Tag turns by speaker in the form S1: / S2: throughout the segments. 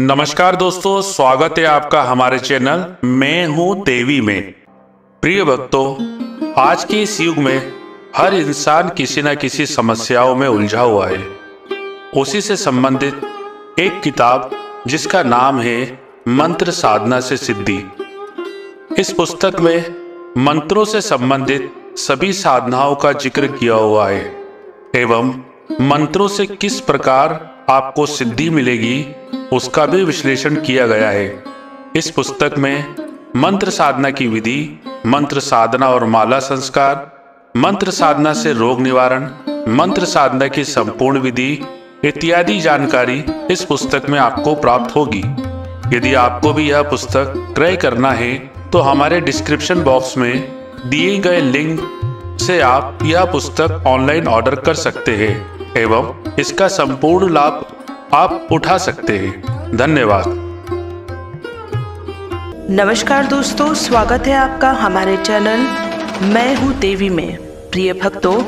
S1: नमस्कार दोस्तों, स्वागत है आपका हमारे चैनल मैं हूं देवी में। प्रिय भक्तों, आज के इस युग में हर इंसान किसी न किसी समस्याओं में उलझा हुआ है। उसी से संबंधित एक किताब जिसका नाम है मंत्र साधना से सिद्धि। इस पुस्तक में मंत्रों से संबंधित सभी साधनाओं का जिक्र किया हुआ है एवं मंत्रों से किस प्रकार आपको सिद्धि मिलेगी उसका भी विश्लेषण किया गया है। इस पुस्तक में मंत्र साधना की विधि, मंत्र साधना और माला संस्कार, मंत्र साधना से रोग निवारण, मंत्र साधना की संपूर्ण विधि इत्यादि जानकारी इस पुस्तक में आपको प्राप्त होगी। यदि आपको भी यह पुस्तक क्रय करना है तो हमारे डिस्क्रिप्शन बॉक्स में दिए गए लिंक से आप यह पुस्तक ऑनलाइन ऑर्डर कर सकते हैं एवं इसका संपूर्ण लाभ आप उठा सकते हैं। धन्यवाद।
S2: नमस्कार दोस्तों, स्वागत है आपका हमारे चैनल मैं हूँ देवी में। प्रिय भक्तों,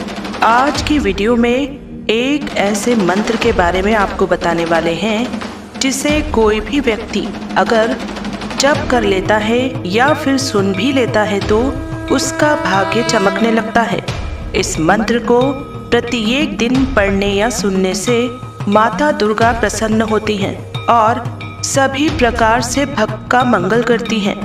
S2: आज की वीडियो में एक ऐसे मंत्र के बारे में आपको बताने वाले हैं जिसे कोई भी व्यक्ति अगर जप कर लेता है या फिर सुन भी लेता है तो उसका भाग्य चमकने लगता है। इस मंत्र को प्रत्येक दिन पढ़ने या सुनने से माता दुर्गा प्रसन्न होती हैं और सभी प्रकार से भक्त का मंगल करती हैं।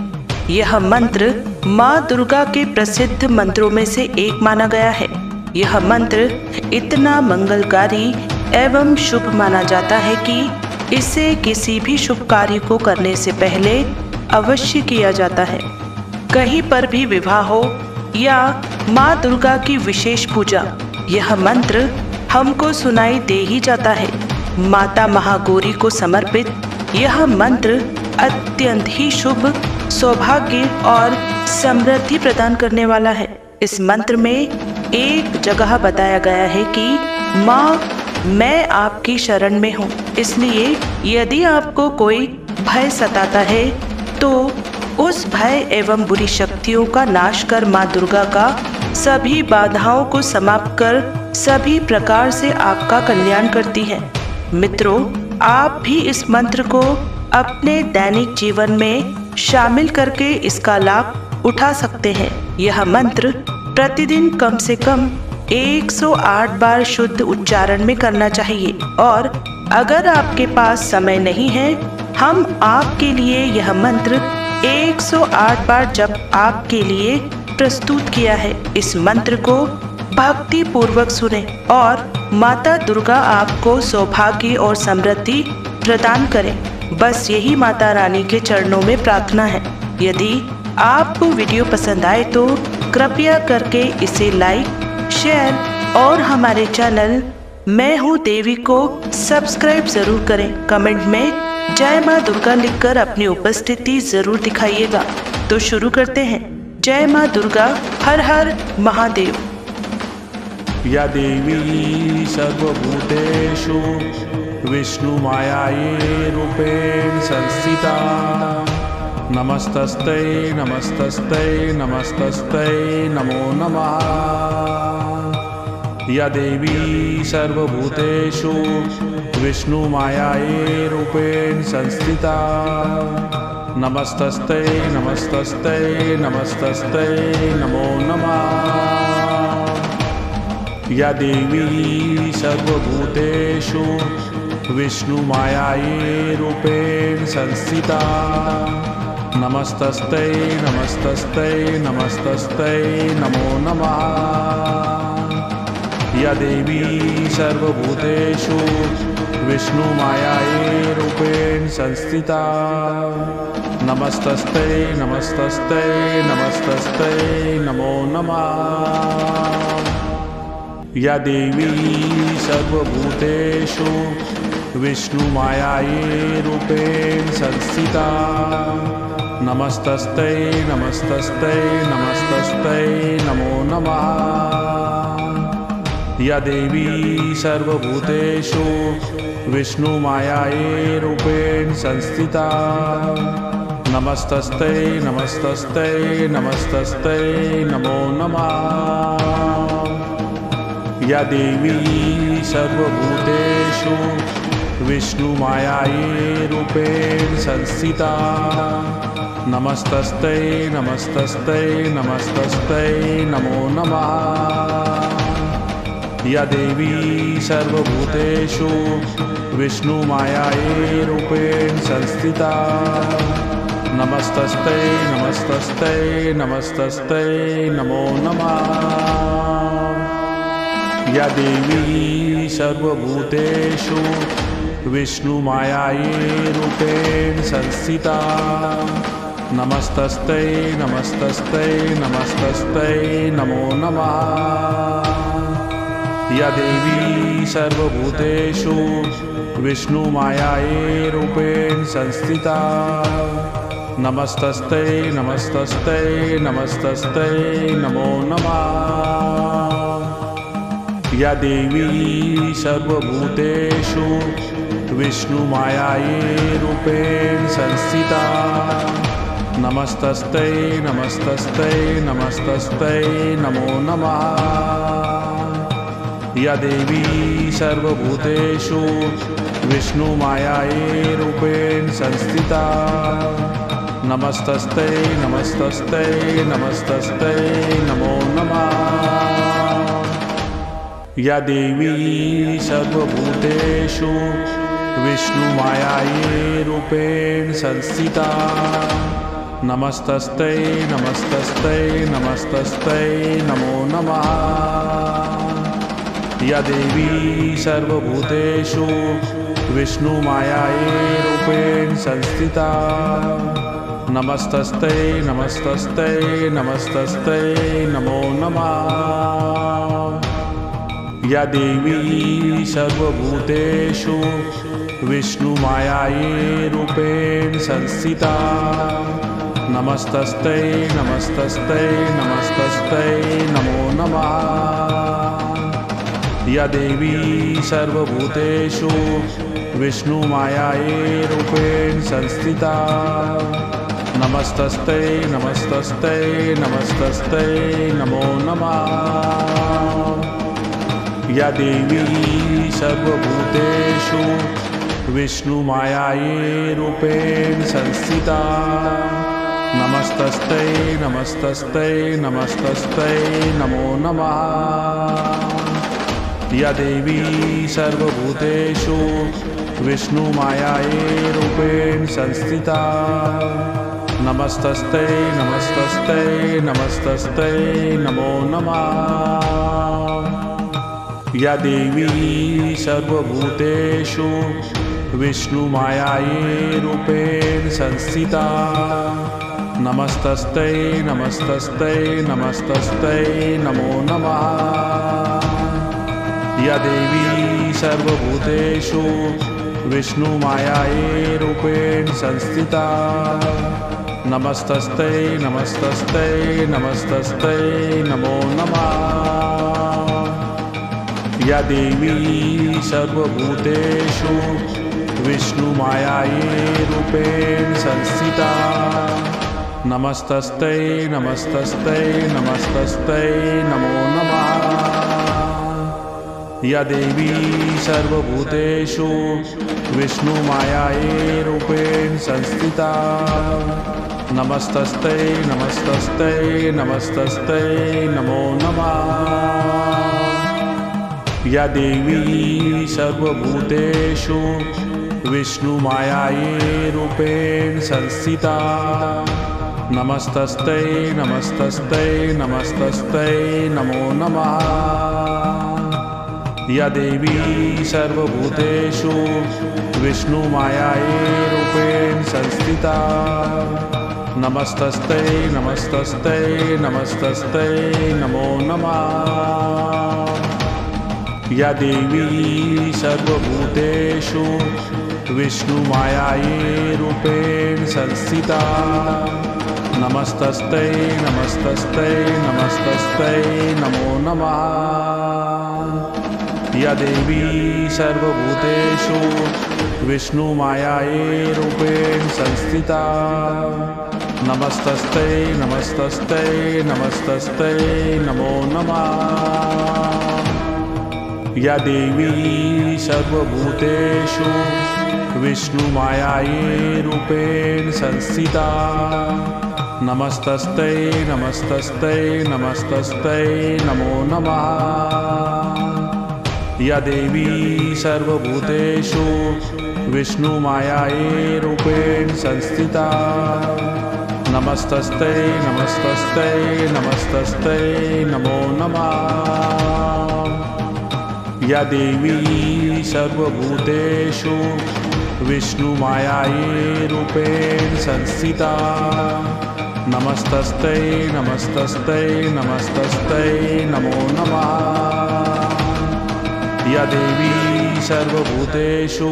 S2: यह मंत्र माँ दुर्गा के प्रसिद्ध मंत्रों में से एक माना गया है। यह मंत्र इतना मंगलकारी एवं शुभ माना जाता है कि इसे किसी भी शुभ कार्य को करने से पहले अवश्य किया जाता है। कहीं पर भी विवाह हो या माँ दुर्गा की विशेष पूजा, यह मंत्र हमको सुनाई दे ही जाता है। माता महागौरी को समर्पित यह मंत्र अत्यंत ही शुभ, सौभाग्य और समृद्धि प्रदान करने वाला है। इस मंत्र में एक जगह बताया गया है कि माँ मैं आपकी शरण में हूँ, इसलिए यदि आपको कोई भय सताता है तो उस भय एवं बुरी शक्तियों का नाश कर माँ दुर्गा का सभी बाधाओं को समाप्त कर सभी प्रकार से आपका कल्याण करती है। मित्रों, आप भी इस मंत्र को अपने दैनिक जीवन में शामिल करके इसका लाभ उठा सकते हैं। यह मंत्र प्रतिदिन कम से कम 108 बार शुद्ध उच्चारण में करना चाहिए और अगर आपके पास समय नहीं है, हम आपके लिए यह मंत्र 108 बार जप आपके लिए प्रस्तुत किया है। इस मंत्र को भक्ति पूर्वक सुने और माता दुर्गा आपको सौभाग्य और समृद्धि प्रदान करें। बस यही माता रानी के चरणों में प्रार्थना है। यदि आपको वीडियो पसंद आए तो कृपया करके इसे लाइक, शेयर और हमारे चैनल मैं हूँ देवी को सब्सक्राइब जरूर करें। कमेंट में जय माँ दुर्गा लिखकर अपनी उपस्थिति जरूर दिखाइएगा। तो शुरू करते हैं। जय माँ दुर्गा, हर हर महादेव।
S1: या देवी सर्वभूतेषु विष्णुमायायै रूपेण संस्थिता नमस्तस्ते नमस्तस्ते नमस्तस्ते नमो नमः। या देवी सर्वभूतेषु विष्णुमायायै रूपेण संस्थिता नमस्तस्ते नमस्तस्ते नमस्तस्ते नमो नमः। या देवी सर्वभूतेषु विष्णुमायायै रूपेण संस्थिता नमस्तस्ते नमस्तस्ते नमस्तस्ते नमो नमः। या देवी सर्वभूतेषु विष्णुमायायै रूपेण संस्थिता नमस्तस्ते नमस्तस्ते नमस्तस्ते नमो नमः। या देवी सर्वभूतेषु विष्णुमायायै रूपेण संस्थिता नमस्तस्ते नमस्तस्ते नमस्तस्ते नमो नमः। या देवी सर्वभूतेषु विष्णुमायायै रूपेण संस्थिता नमस्तस्ते नमस्तस्ते नमस्तस्ते नमो नमः। या देवी सर्वभूतेषु विष्णुमायायै रूपेण संस्थिता। नमस्तस्ते नमस्तस्ते नमस्तस्ते नमो नमः। या देवी सर्वभूतेषु विष्णुमायायै रूपेण संस्थिता। नमस्तस्ते नमस्तस्ते नमस्तस्ते नमो नमः। या देवी सर्वभूतेषु विष्णुमायायै रूपेण संस्थिता। नमस्तस्ते नमस्तस्ते नमस्तस्ते नमो नमः। या देवी सर्वभूतेषु विष्णुमायायै रूपेण संस्थिता। नमस्तस्ते नमस्तस्ते नमस्तस्ते नमो नमः। या देवी सर्वभूतेषु विष्णुमायायै रूपेण संस्थिता। नमस्तस्ते नमस्तस्ते नमस्तस्ते नमो नमः। या देवी सर्वभूतेषु विष्णुमायायै रूपेण संस्थिता। नमस्तस्ते नमस्तस्ते नमस्तस्ते नमो नमः। या देवी सर्वभूतेषु विष्णुमायायै रूपेण संस्थिता। नमस्तस्ते नमस्तस्ते नमस्तस्ते नमो नमः। या देवी सर्वभूतेषु विष्णुमायायै रूपेण संस्थिता। नमस्तस्ते नमस्तस्ते नमस्तस्ते नमो नमः। या देवी सर्वभूतेषु विष्णुमायायै रूपेण संस्थिता। नमस्तस्ते नमस्तस्ते नमस्तस्ते नमो नमः। या देवी सर्वभूतेषु विष्णुमायायै रूपेण संस्थिता। नमस्तस्ते नमस्तस्ते नमस्तस्ते नमो नमः। या देवी सर्वभूतेषु विष्णुमायायै रूपेण संस्थिता। नमस्तस्ते नमस्तस्ते नमस्तस्ते नमो नमः। या देवी सर्वभूतेषु विष्णुमायायै रूपेण संस्थिता। नमस्तस्ते नमस्तस्ते नमस्तस्ते नमो नमः। या देवी सर्वभूतेषु विष्णुमायायै रूपेण संस्थिता। नमस्तस्ते नमस्तस्ते नमस्तस्ते नमो नमः। या देवी सर्वभूतेषु विष्णुमायायै रूपेण संस्थिता। नमस्तस्ते नमस्तस्ते नमस्तस्ते नमो नमः। या देवी सर्वभूतेषु विष्णुमायायै रूपेण संस्थिता। नमस्तस्ते नमस्तस्ते नमस्तस्ते नमो नमः। या देवी सर्वभूतेषु विष्णुमायायै रूपेण संस्थिता। नमस्तस्ते नमस्तस्ते नमस्तस्ते नमो नमः। या देवी सर्वभूतेषु विष्णुमायायै रूपेण संस्थिता। नमस्तस्ते नमस्तस्ते नमस्तस्ते नमो नमः। या देवी सर्वभूतेषु विष्णुमायायै रूपेण संस्थिता। नमस्तस्ते नमस्तस्ते नमस्तस्ते नमो नमः। या देवी सर्वभूतेषु विष्णुमायायै रूपेण संस्थिता। नमस्तस्ते नमस्तस्ते नमस्तस्ते नमो नमः। या देवी सर्वभूतेषु विष्णुमायायै रूपेण संस्थिता। नमस्तस्ते नमस्तस्ते नमस्तस्ते नमो नमः। या देवी सर्वभूतेषु विष्णुमायायै रूपेण संस्थिता। नमस्तस्ते नमस्तस्ते नमस्तस्ते नमो नमः। या देवी सर्वभूतेषु विष्णुमायायै रूपेण संस्थिता। नमस्तस्ते नमस्तस्ते नमस्तस्ते नमो नमः। या देवी सर्वभूतेषु विष्णुमायायै रूपेण संस्थिता। नमस्तस्ते नमस्तस्ते नमस्तस्ते नमो नमः। या देवी सर्वभूतेषु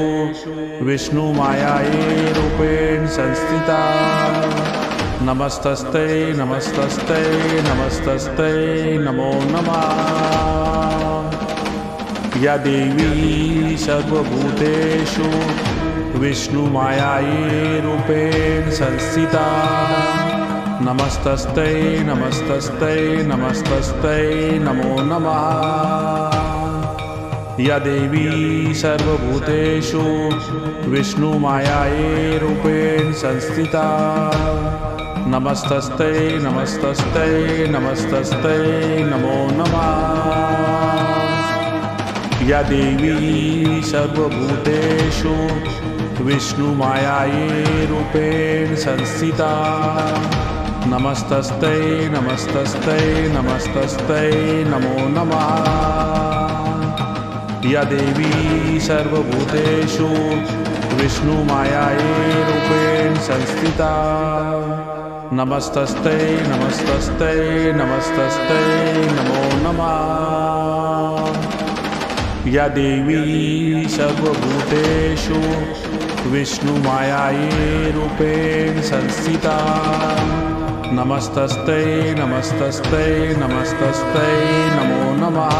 S1: विष्णुमायायै रूपेण संस्थिता। नमस्तस्ते नमस्तस्ते नमस्तस्ते नमो नमः। या देवी सर्वभूतेषु विष्णुमायायै रूपेण संस्थिता। नमस्तस्ते नमस्तस्ते नमस्तस्ते नमो नमः। या देवी सर्वभूतेषु विष्णुमायायै रूपेण संस्थिता। नमस्तस्ते नमस्तस्ते नमस्तस्ते नमो नमः। या देवी सर्वभूतेषु विष्णुमायायै रूपेण संस्थिता। नमस्तस्ते नमस्तस्ते नमस्तस्ते नमो नमः। या देवी सर्वभूतेषु विष्णुमायायै रूपेण संस्थिता। नमस्तस्ते नमस्तस्ते नमस्तस्ते नमो नमः। या देवी सर्वभूतेषु विष्णुमायायै रूपेण संस्थिता। नमस्तस्ते नमस्तस्ते नमस्तस्ते नमो नमः।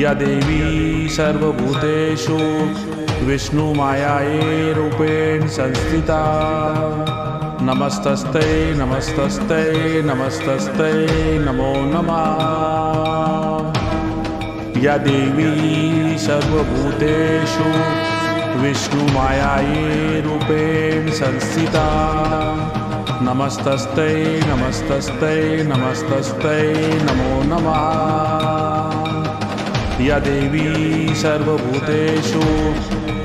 S1: या देवी सर्वभूतेषु विष्णुमायायै रूपेण संस्थिता। नमस्तस्ते नमस्तस्ते नमस्तस्ते नमो नमः। या देवी सर्वभूतेषु विष्णुमायायै रूपेण संस्थिता। नमस्तस्ते नमस्तस्ते नमस्तस्ते नमो नमः। या देवी सर्वभूतेषु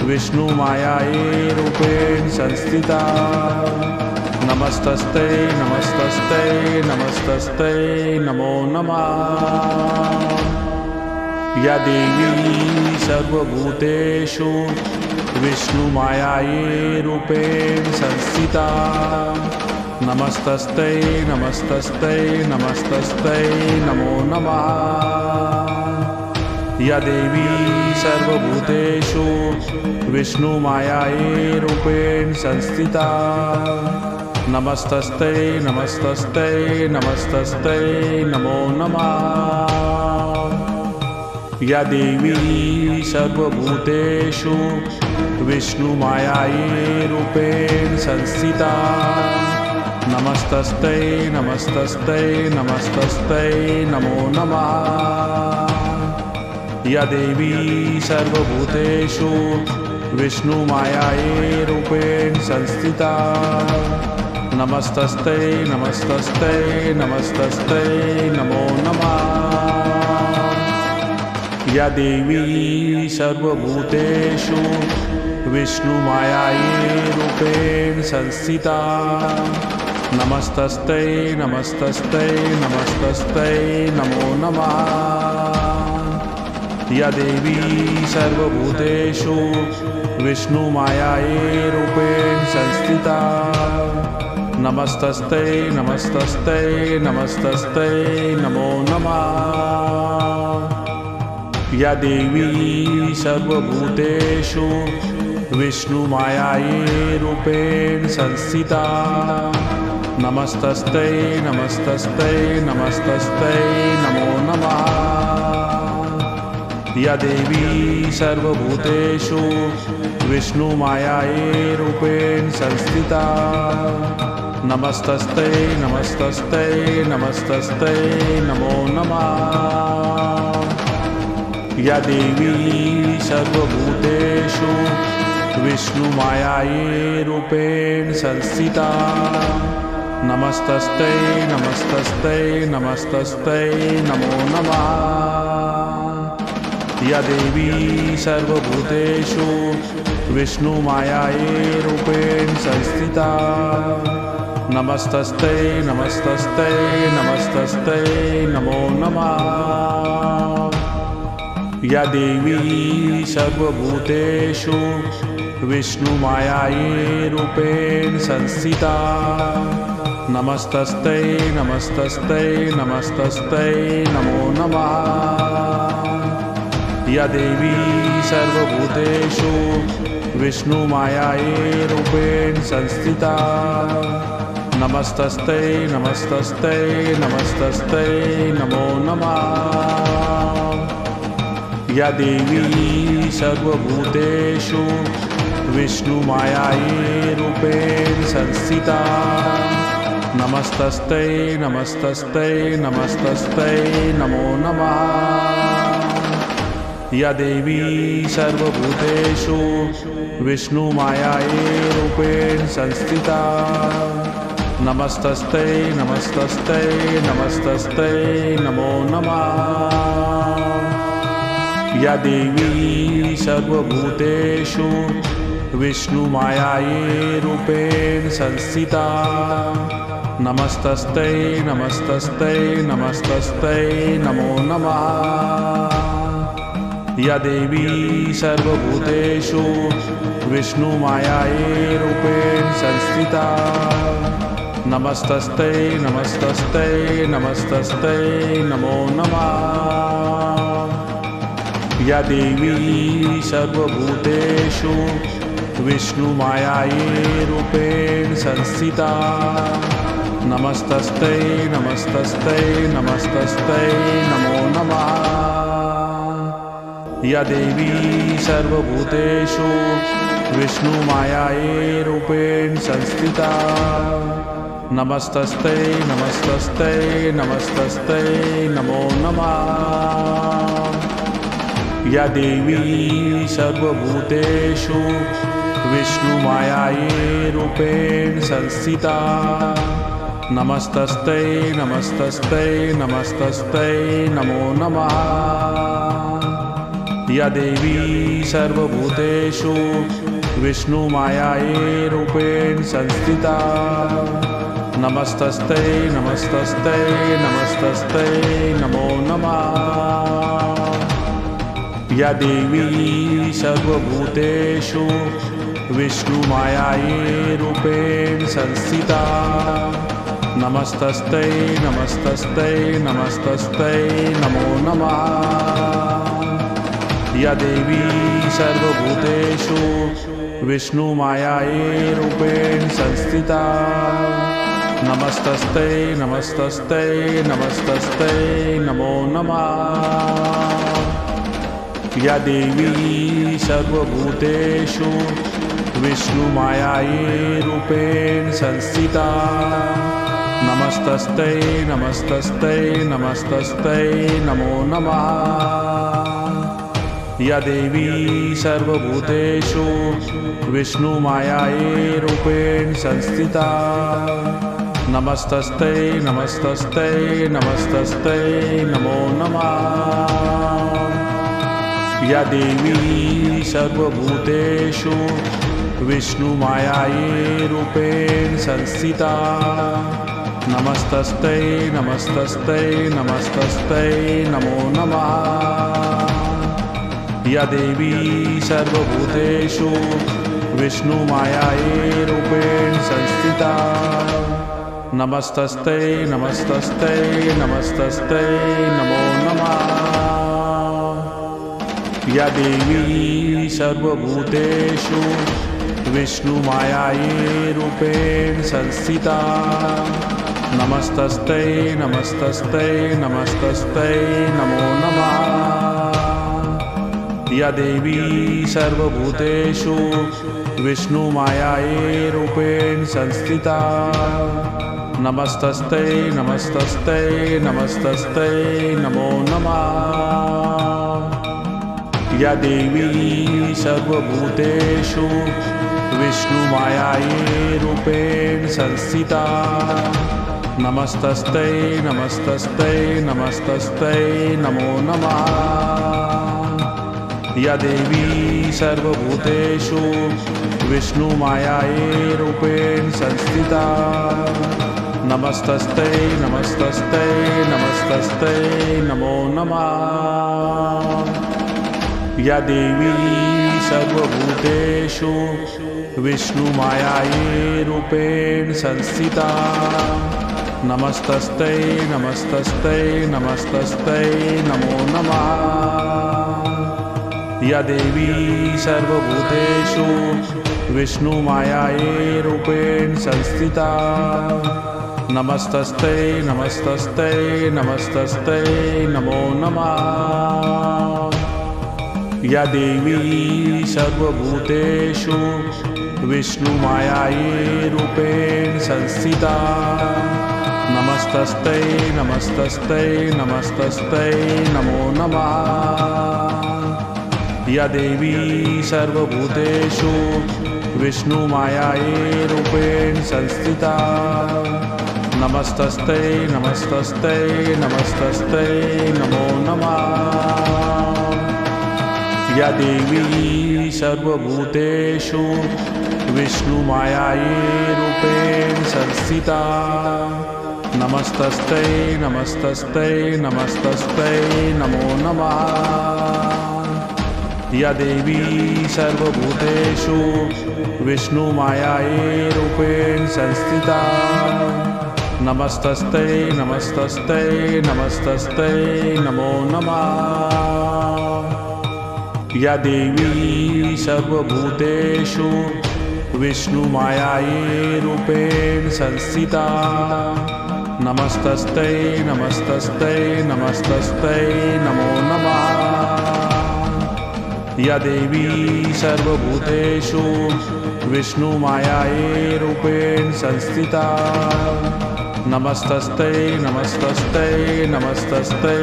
S1: विष्णुमायायै रूपेण संस्थिता। नमस्तस्ते नमस्तस्ते नमस्तस्ते नमो नमः। या देवी सर्वभूतेषु विष्णुमायायै रूपेण संस्थिता। नमस्तस्ते नमस्तस्ते नमस्तस्ते नमो नमः। या देवी सर्वभूतेषु विष्णुमायायै रूपेण संस्थिता। नमस्तस्ते नमस्तस्ते नमस्तस्ते नमो नमः। या देवी सर्वभूतेषु विष्णुमायायै रूपेण संस्थिता। नमस्तस्ते नमस्तस्ते नमस्तस्ते नमो नमः। या देवी सर्वभूतेषु विष्णुमायायै रूपेण संस्थिता। नमस्तस्ते नमस्तस्ते नमस्तस्ते नमो नमः। या देवी सर्वभूतेषु विष्णुमायायै रूपेण संस्थिता। नमस्तस्ते नमस्तस्ते नमस्तस्ते नमो नमः। या देवी सर्वभूतेषु विष्णुमायायै रूपेण संस्थिता। नमस्तस्ते नमस्तस्ते नमस्तस्ते नमो नमः। या देवी सर्वभूतेषु विष्णुमायायै रूपेण संस्थिता। नमस्तस्ते नमस्तस्ते नमस्तस्ते नमो नमः। या देवी सर्वभूतेषु विष्णुमायायै रूपेण संस्थिता। नमस्तस्ते नमस्तस्ते नमस्तस्ते नमो नमः। या देवी सर्वभूतेषु विष्णुमायायै रूपेण संस्थिता। नमस्तस्ते नमस्तस्ते नमस्तस्ते नमो नमः। या देवी सर्वभूतेषु विष्णुमायायै रूपेण संस्थिता। नमस्तस्ते नमस्तस्ते नमस्तस्ते नमो नमः। या देवी सर्वभूतेषु विष्णुमायायै रूपेण संस्थिता। नमस्तस्ते नमस्तस्ते नमस्तस्ते नमो नमः। या देवी सर्वभूतेषु विष्णुमायायै रूपेण संस्थिता। नमस्तस्ते नमस्तस्ते नमस्तस्ते नमो नमः। या देवी सर्वभूतेषु विष्णुमायायै रूपेण संस्थिता। नमस्तस्ते नमस्तस्ते नमस्तस्ते नमो नमः। या देवी सर्वभूतेषु विष्णुमायायै रूपेण संस्थिता। नमस्तस्ते नमस्तस्ते नमस्तस्ते नमो नमः। या देवी सर्वभूतेषु विष्णुमायायै रूपेण संस्थिता। नमस्तस्ते नमस्तस्ते नमस्तस्ते नमो नमः। या देवी सर्वभूतेषु विष्णुमायायै रूपेण संस्थिता। नमस्तस्ते नमस्तस्ते नमस्तस्ते नमो नमः। या देवी सर्वभूतेषु विष्णुमायायै रूपेण संस्थिता। नमस्तस्ते नमस्तस्ते नमस्तस्ते नमो नमः। या देवी सर्वभूतेषु विष्णुमायायै रूपेण संस्थिता। नमस्तस्ते नमस्तस्ते नमस्तस्ते नमो नमः। या देवी सर्वभूतेषु विष्णुमायायै रूपेण संस्थिता। नमस्तस्ते नमस्तस्ते नमस्तस्ते नमो नमः। या देवी सर्वभूतेषु विष्णुमायायै रूपेण संस्थिता। नमस्तस्ते नमस्तस्ते नमस्तस्ते नमो नमः। या देवी सर्वभूतेषु विष्णुमायायै रूपेण संस्थिता। नमस्तस्ते नमस्तस्ते नमस्तस्ते नमो नमः। या देवी सर्वभूतेषु विष्णुमायायै रूपेण संस्थिता। नमस्तस्ते नमस्तस्ते नमस्तस्ते नमो नमः। या देवी सर्वभूतेषु विष्णुमायायै रूपेण संस्थिता। नमस्तस्ते नमस्तस्ते नमस्तस्ते नमो नमः। या देवी सर्वभूतेषु विष्णुमायायै रूपेण संस्थिता। नमस्तस्ते नमस्तस्ते नमस्तस्ते नमो नमः। या देवी सर्वभूतेषु विष्णुमायायै रूपेण संस्थिता। नमस्तस्ते नमस्तस्ते नमस्तस्ते नमो नमः। या देवी सर्वभूतेषु विष्णुमायायै रूपेण संस्थिता। नमस्तस्ते नमस्तस्ते नमस्तस्ते नमो नमः। या देवी सर्वभूतेषु विष्णुमायायै रूपेण संस्थिता। नमस्तस्ते नमस्तस्ते नमस्तस्ते नमो नमः। या देवी सर्वभूतेषु विष्णुमायायै रूपेण संस्थिता। नमस्तस्ते नमस्तस्ते नमस्तस्ते नमो नमः। या देवी सर्वभूतेषु विष्णुमायायै रूपेण संस्थिता नमस्तस्ते नमस्तस्ते नमस्तस्ते नमो नमः। या देवी सर्वभूतेषु विष्णुमायायै रूपेण संस्थिता नमस्तस्ते नमस्तस्ते नमस्तस्ते नमो नमः। या देवी सर्वभूतेषु विष्णुमायायै रूपेण संस्थिता नमस्तस्ते नमस्तस्ते नमस्तस्ते नमो नमः। या देवी सर्वभूतेषु विष्णुमायायै रूपेण संस्थिता नमस्तस्ते नमस्तस्ते नमस्तस्ते नमो नमः। या देवी सर्वभूतेषु विष्णुमायायै रूपेण संस्थिता नमस्तस्ते नमस्तस्ते नमस्तस्ते नमो नमः। या देवी सर्वभूतेषु विष्णुमायायै रूपेण संस्थिता नमस्तस्ते नमस्तस्ते नमस्तस्ते नमो नमः। या देवी सर्वभूतेषु विष्णुमायायै रूपेण संस्थिता नमस्तस्ते नमस्तस्ते नमस्तस्ते नमो नमः। या देवी सर्वभूतेषु विष्णुमायायै रूपेण संस्थिता नमस्तस्ते नमस्तस्ते नमस्तस्ते नमो नमः। या देवी सर्वभूतेषु विष्णुमायायै रूपेण संस्थिता नमस्तस्ते नमस्तस्ते नमस्तस्ते नमो नमः। या देवी सर्वभूतेषु विष्णुमायायै रूपेण संस्थिता नमस्तस्ते नमस्तस्ते नमस्तस्ते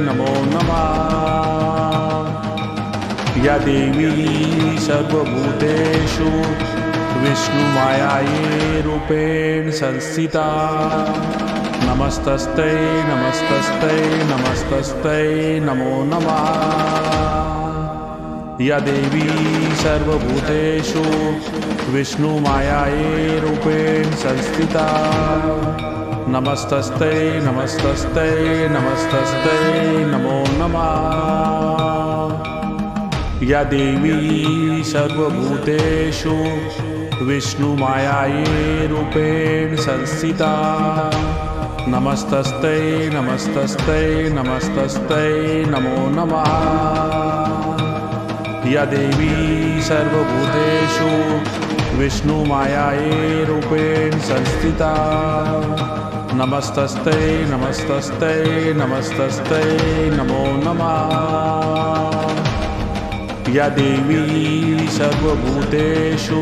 S1: नमो नमः। या देवी सर्वभूतेषु विष्णुमायायै रूपेण संस्थिता नमस्तस्ते नमस्तस्ते नमस्तस्ते नमो नमः। या देवी सर्वभूतेषु विष्णुमायायै रूपेण संस्थिता नमस्तस्ते नमस्तस्ते नमस्तस्ते नमो नमः। या देवी सर्वभूतेषु विष्णुमायायै रूपेण संस्थिता नमस्तस्ते नमस्तस्ते नमस्तस्ते नमो नमः। या देवी सर्वभूतेषु विष्णुमायायै रूपेण संस्थिता नमस्तस्ते नमस्तस्ते नमस्तस्ते नमो नमः। या देवी सर्वभूतेषु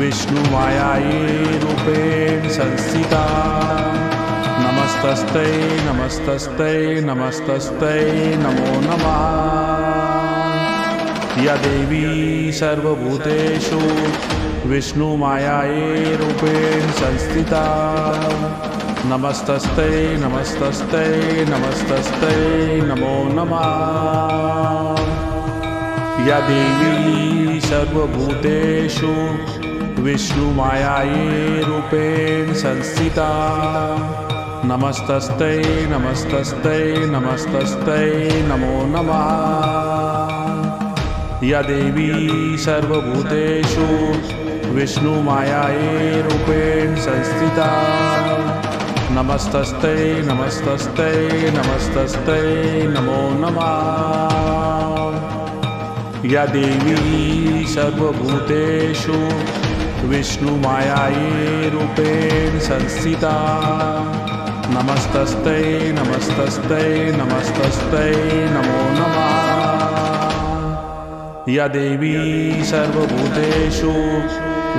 S1: विष्णुमायायै रूपेण संस्थिता नमस्तस्ते नमस्तस्ते नमस्तस्ते नमो नमः। या देवी सर्वभूतेषु विष्णुमायायै रूपेण संस्थिता नमस्तस्ते नमस्तस्ते नमस्तस्ते नमो नमः। या देवी सर्वभूतेषु विष्णुमायायै रूपेण संस्थिता नमस्तस्ते नमस्तस्ते नमस्तस्ते नमो नमः। या देवी सर्वभूतेषु विष्णुमायायै रूपेण संस्थिता नमस्तस्ते नमस्तस्ते नमस्तस्ते नमो नमः। या देवी सर्वभूतेषु विष्णुमायायै रूपेण संस्थिता नमस्तस्ते नमस्तस्ते नमस्तस्ते नमो नमः। या देवी सर्वभूतेषु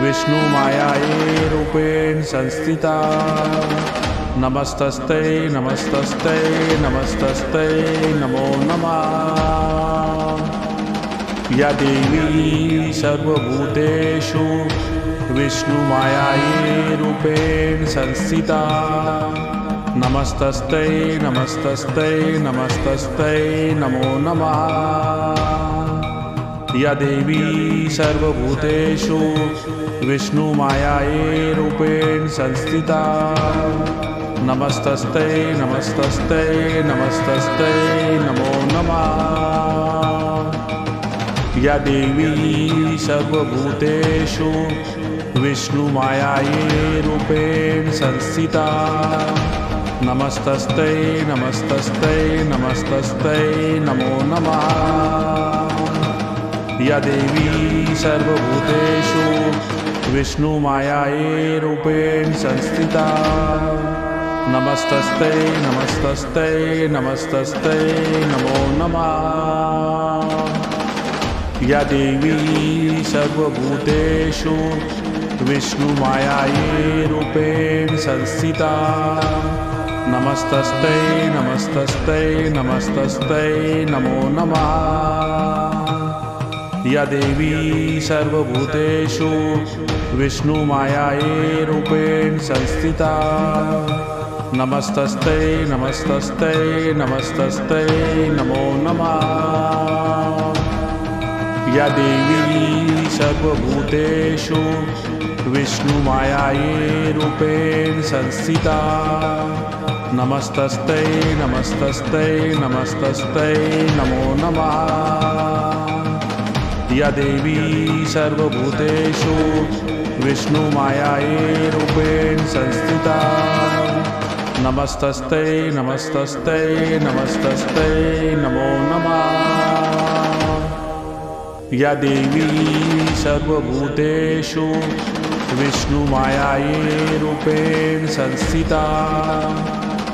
S1: विष्णुमायायै रूपेण संस्थिता नमस्तस्ते नमस्तस्ते नमस्तस्ते नमो नमः। या देवी सर्वभूतेषु विष्णुमायायै रूपेण संस्थिता। नमस्तस्यै नमस्तस्यै नमस्तस्यै नमो नमः। या देवी सर्वभूतेषु विष्णुमायायै रूपेण संस्थिता। नमस्तस्यै नमस्तस्यै नमस्तस्यै नमो नमः। या देवी सर्वभूतेषु विष्णुमायायै रूपेण संस्थिता। नमस्तस्यै नमस्तस्यै नमस्तस्यै नमो नमः। या देवी सर्वभूतेषु विष्णुमायायै रूपेण संस्थिता। नमस्तस्यै नमस्तस्यै नमस्तस्यै नमो नमः। या देवी सर्वभूतेषु विष्णुमायायै रूपेण संस्थिता। नमस्तस्यै नमस्तस्यै नमस्तस्यै नमो नमः। या देवी सर्वभूतेषु विष्णुमायायै रूपेण संस्थिता। नमस्तस्यै नमस्तस्यै नमस्तस्यै नमो नमः। या देवी सर्वभूतेषु विष्णुमायायै रूपेण संस्थिता। नमस्तस्यै नमस्तस्यै नमस्तस्यै नमो नमः। या देवी सर्वभूतेषु विष्णुमायायै रूपेण संस्थिता। नमस्तस्यै नमस्तस्यै नमस्तस्यै नमो नमः। या देवी सर्वभूतेषु विष्णुमायायै रूपेण संस्थिता।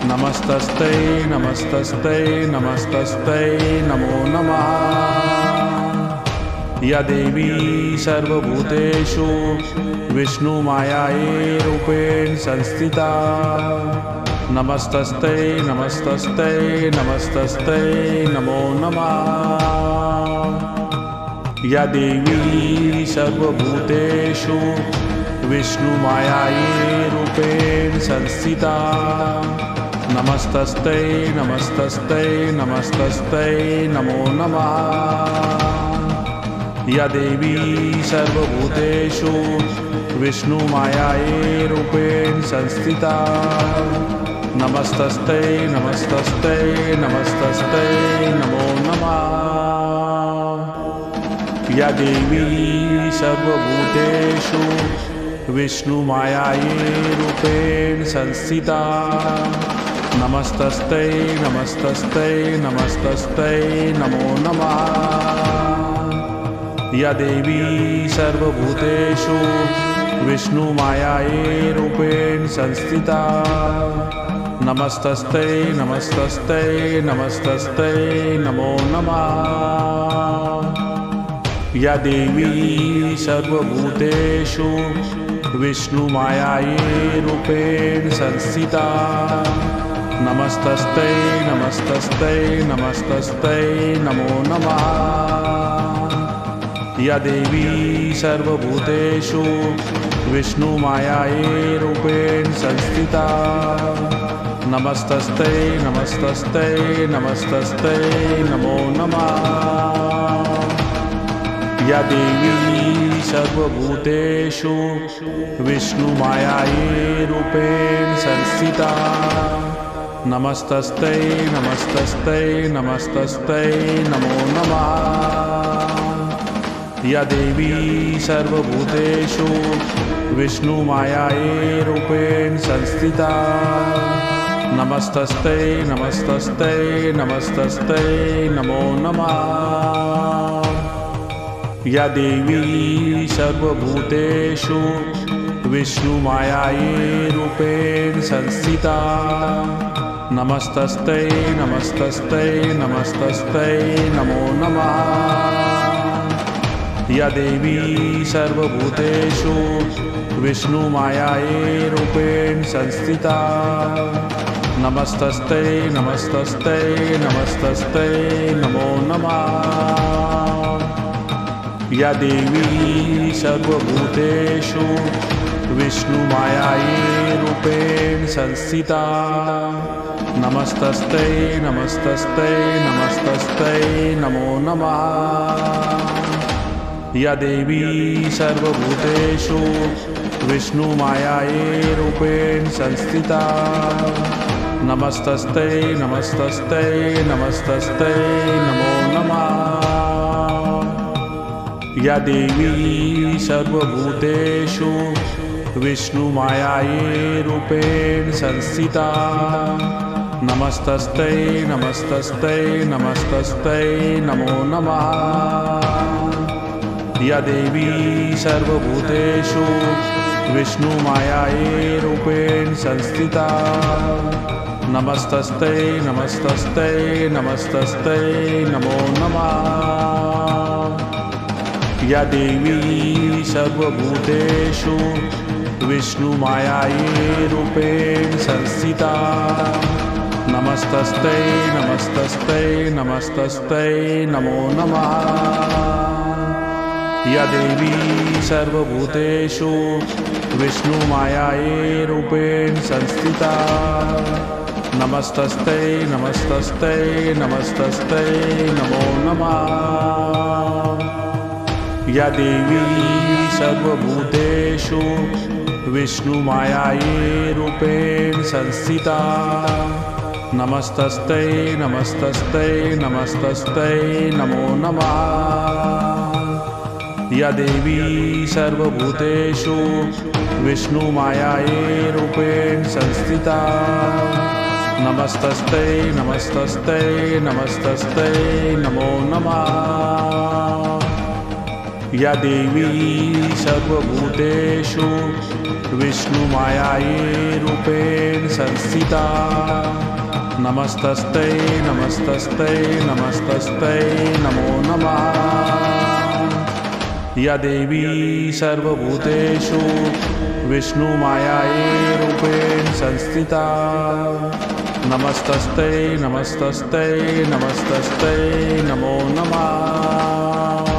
S1: नमस्तस्यै नमस्तस्यै नमस्तस्यै नमो नमः। या देवी सर्वभूतेषु विष्णुमायायै रूपेण संस्थिता। नमस्तस्यै नमस्तस्यै नमस्तस्यै नमो नमः। या देवी सर्वभूतेषु विष्णुमायायै रूपेण संस्थिता। नमस्तस्यै नमस्तस्यै नमस्तस्यै नमो नमः। या देवी सर्वभूतेषु विष्णुमायायै रूपेण संस्थिता। नमस्तस्यै नमस्तस्यै नमस्तस्यै नमो नमः। या देवी सर्वभूतेषु विष्णुमायायै रूपेण संस्थिता। नमस्तस्यै नमस्तस्यै नमस्तस्यै नमो नमः। या देवी सर्वभूतेषु विष्णुमायायै रूपेण संस्थिता। नमस्तस्यै नमस्तस्यै नमस्तस्यै नमो नमः। या देवी सर्वभूतेषु विष्णुमायायै रूपेण संस्थिता। नमस्तस्यै नमस्तस्यै नमस्तस्यै नमो नमः। या देवी सर्वभूतेषु विष्णुमायायै रूपेण संस्थिता। नमस्तस्यै नमस्तस्यै नमस्तस्यै नमो नमः। या देवी सर्वभूतेषु विष्णुमायायै रूपेण संस्थिता। नमस्तस्यै नमस्तस्यै नमस्तस्यै नमो नमः। या देवी सर्वभूतेषु विष्णुमायायै रूपेण संस्थिता। नमस्तस्यै नमस्तस्यै नमस्तस्यै नमो नमः। या देवी सर्वभूतेषु विष्णुमायायै रूपेण संस्थिता। नमस्तस्यै नमस्तस्यै नमस्तस्यै नमो नमः। या देवी सर्वभूतेषु विष्णुमायायै रूपेण संस्थिता। नमस्तस्यै नमस्तस्यै नमस्तस्यै नमो नमः। या देवी सर्वभूतेषु विष्णुमायायै रूपेण संस्थिता नमस्तस्ते नमस्तस्ते नमस्तस्ते नमो नमः। या देवी सर्वभूतेषु विष्णुमायायै रूपेण संस्थिता नमस्तस्ते नमस्तस्ते नमस्तस्ते नमो नमः। या देवी सर्वभूतेषु विष्णुमायायै रूपेण संस्थिता नमस्तस्ते नमस्तस्ते नमस्तस्ते नमो नमः। या देवी सर्वभूतेषु विष्णुमायायै रूपेण संस्थिता नमस्तस्ते नमस्तस्ते नमस्तस्ते नमो नमः। या देवी सर्वभूतेषु विष्णुमायायै रूपेण संस्थिता नमस्तस्ते नमस्तस्ते नमस्तस्ते नमो नमः। या देवी सर्वभूतेषु विष्णुमायायै रूपेण संस्थिता नमस्तस्ते नमस्तस्ते नमस्तस्ते नमो नमः। या देवी सर्वभूतेषु विष्णुमायायै रूपेण संस्थिता नमस्तस्ते नमस्तस्ते नमस्तस्ते नमो नमः। या देवी सर्वभूतेषु विष्णुमायायै रूपेण संस्थिता नमस्तस्ते नमस्तस्ते नमस्तस्ते नमो नमः। या देवी सर्वभूतेषु विष्णुमायायै रूपेण संस्थिता नमस्तस्ते नमस्तस्ते नमस्तस्ते नमो नमः। या देवी सर्वभूतेषु विष्णुमायायै रूपेण संस्थिता नमस्तस्ते नमस्तस्ते नमस्तस्ते नमो नमः।